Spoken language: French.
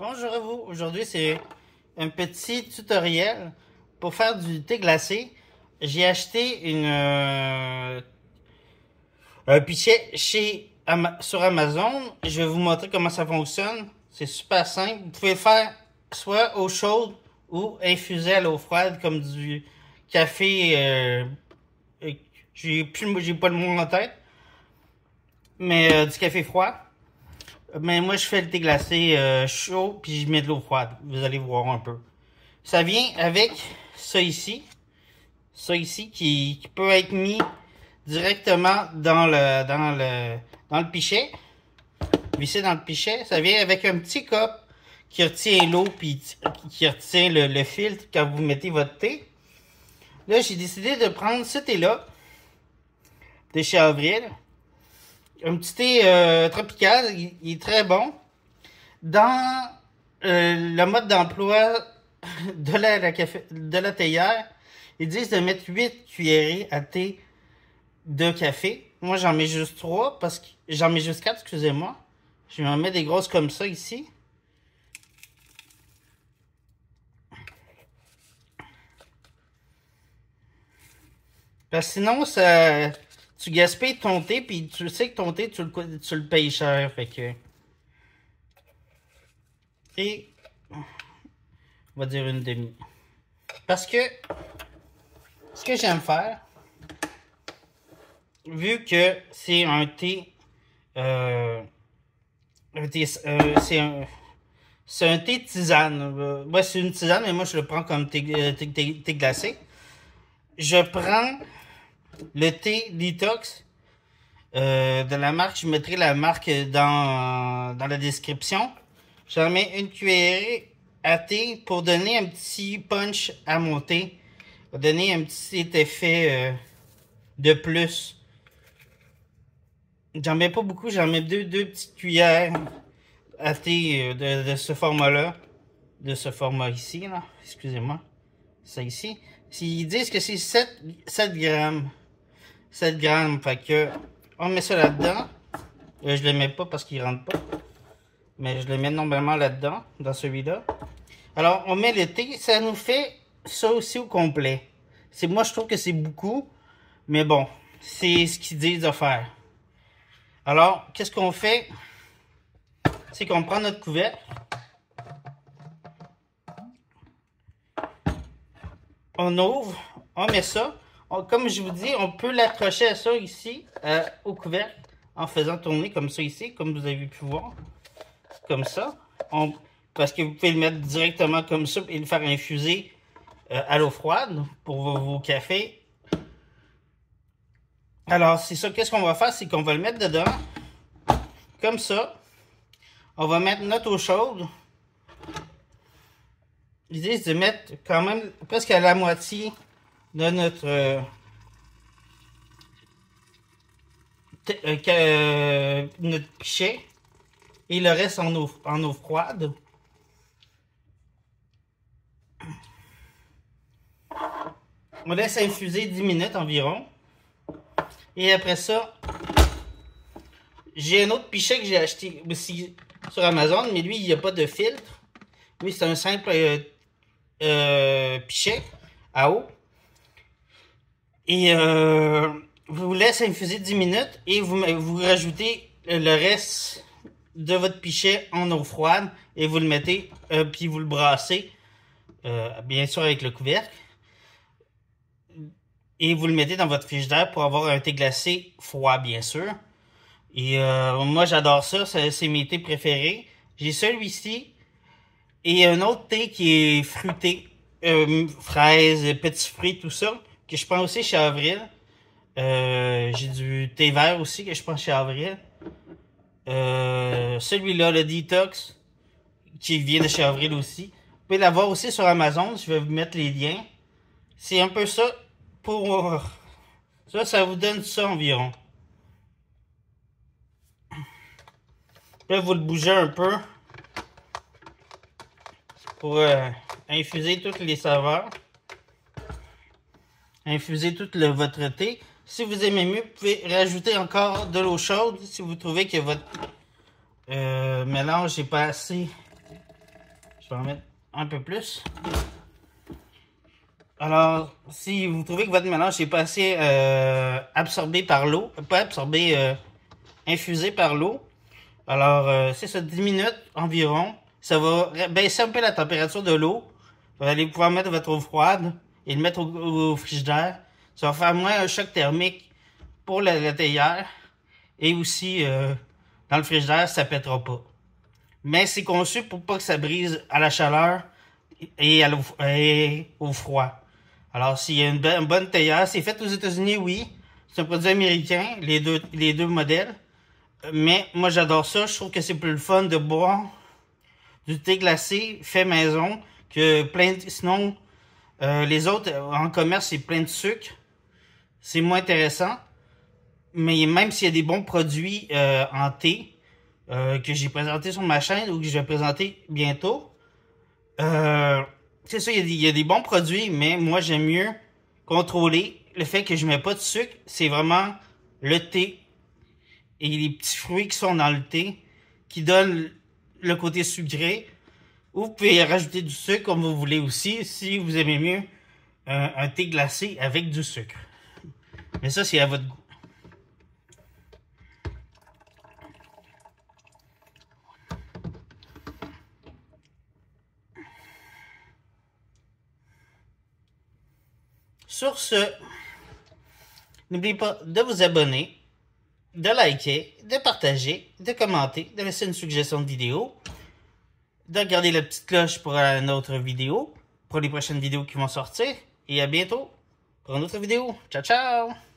Bonjour à vous, aujourd'hui c'est un petit tutoriel pour faire du thé glacé. J'ai acheté un pichet sur Amazon. Je vais vous montrer comment ça fonctionne. C'est super simple. Vous pouvez le faire soit eau chaude ou infusé à l'eau froide comme du café. J'ai pas le mot en tête, mais du café froid. Mais moi, je fais le thé glacé chaud, puis je mets de l'eau froide. Vous allez voir un peu. Ça vient avec ça ici. Ça ici qui peut être mis directement dans le pichet. Vissé dans le pichet. Ça vient avec un petit cop qui retient l'eau, puis qui retient le filtre quand vous mettez votre thé. Là, j'ai décidé de prendre ce thé-là, de chez Avril. Un petit thé tropical, il est très bon. Dans le mode d'emploi de la théière, ils disent de mettre 8 cuillerées à thé de café. Moi, j'en mets juste 3, parce que j'en mets juste 4, excusez-moi. Je vais en mettre des grosses comme ça ici. Parce que sinon, tu gaspilles ton thé, puis tu sais que ton thé, tu le payes cher. Fait que... Et on va dire une demi. Parce que ce que j'aime faire, vu que c'est un thé, c'est un thé tisane. Ouais, c'est une tisane, mais moi je le prends comme thé glacé. Je prends le thé Detox de la marque. Je mettrai la marque dans la description. J'en mets une cuillerée à thé pour donner un petit punch à mon thé. Pour donner un petit effet de plus. J'en mets pas beaucoup, j'en mets deux petites cuillères à thé de ce format-là. De ce format ici, là. Excusez-moi. Ça ici. Ils disent que c'est 7 grammes. 7 grammes. Fait que on met ça là-dedans. Je le mets pas parce qu'il rentre pas. Mais je le mets normalement là-dedans, dans celui-là. Alors, on met le thé. Ça nous fait ça aussi au complet. Moi, je trouve que c'est beaucoup. Mais bon, c'est ce qu'ils disent de faire. Alors, qu'est-ce qu'on fait? C'est qu'on prend notre couvercle. On ouvre. On met ça. Comme je vous dis, on peut l'accrocher à ça ici, au couvercle, en faisant tourner comme ça ici, comme vous avez pu voir. Comme ça. Parce que vous pouvez le mettre directement comme ça et le faire infuser à l'eau froide pour vos cafés. Alors, c'est ça. Qu'est-ce qu'on va faire? C'est qu'on va le mettre dedans. Comme ça. On va mettre notre eau chaude. L'idée, c'est de mettre quand même presque à la moitié de notre notre pichet. Et le reste en eau froide. On laisse infuser 10 minutes environ. Et après ça, j'ai un autre pichet que j'ai acheté aussi sur Amazon, mais lui, il n'y a pas de filtre. Lui, c'est un simple pichet à eau. Et vous laissez infuser 10 minutes et vous rajoutez le reste de votre pichet en eau froide et vous le mettez, puis vous le brassez, bien sûr avec le couvercle. Et vous le mettez dans votre frigidaire pour avoir un thé glacé froid, bien sûr. Et moi, j'adore ça. C'est mes thés préférés. J'ai celui-ci et un autre thé qui est fruité. Fraises, petits fruits, tout ça. Que je prends aussi chez Avril. J'ai du thé vert aussi que je prends chez Avril. Celui-là, le Detox, qui vient de chez Avril aussi. Vous pouvez l'avoir aussi sur Amazon. Je vais vous mettre les liens. C'est un peu ça. Pour ça vous donne ça environ. Là, vous le bougez un peu pour infuser toutes les saveurs. Infuser tout votre thé. Si vous aimez mieux, vous pouvez rajouter encore de l'eau chaude si vous trouvez que votre mélange n'est pas assez peux en mettre un peu plus. Alors, si vous trouvez que votre mélange n'est pas assez absorbé par l'eau, pas absorbé, infusé par l'eau, alors c'est ça, 10 minutes environ. Ça va baisser un peu la température de l'eau. Vous allez pouvoir mettre votre eau froide et le mettre au frigidaire. Ça va faire moins un choc thermique pour la théière. Et aussi, dans le frigidaire, ça ne pètera pas. Mais c'est conçu pour pas que ça brise à la chaleur et au froid. Alors, s'il y a une bonne théière, c'est fait aux États-Unis, oui. C'est un produit américain, les deux modèles. Mais moi, j'adore ça. Je trouve que c'est plus le fun de boire du thé glacé fait maison que sinon, les autres en commerce, c'est plein de sucre. C'est moins intéressant. Mais même s'il y a des bons produits en thé que j'ai présenté sur ma chaîne ou que je vais présenter bientôt, c'est ça, il y a des bons produits, mais moi j'aime mieux contrôler le fait que je mets pas de sucre. C'est vraiment le thé et les petits fruits qui sont dans le thé qui donnent le côté sucré. Ou vous pouvez rajouter du sucre comme vous voulez aussi, si vous aimez mieux un thé glacé avec du sucre. Mais ça, c'est à votre goût. Sur ce, n'oubliez pas de vous abonner, de liker, de partager, de commenter, de laisser une suggestion de vidéo, de regarder la petite cloche pour une autre vidéo, pour les prochaines vidéos qui vont sortir. Et à bientôt pour une autre vidéo. Ciao, ciao!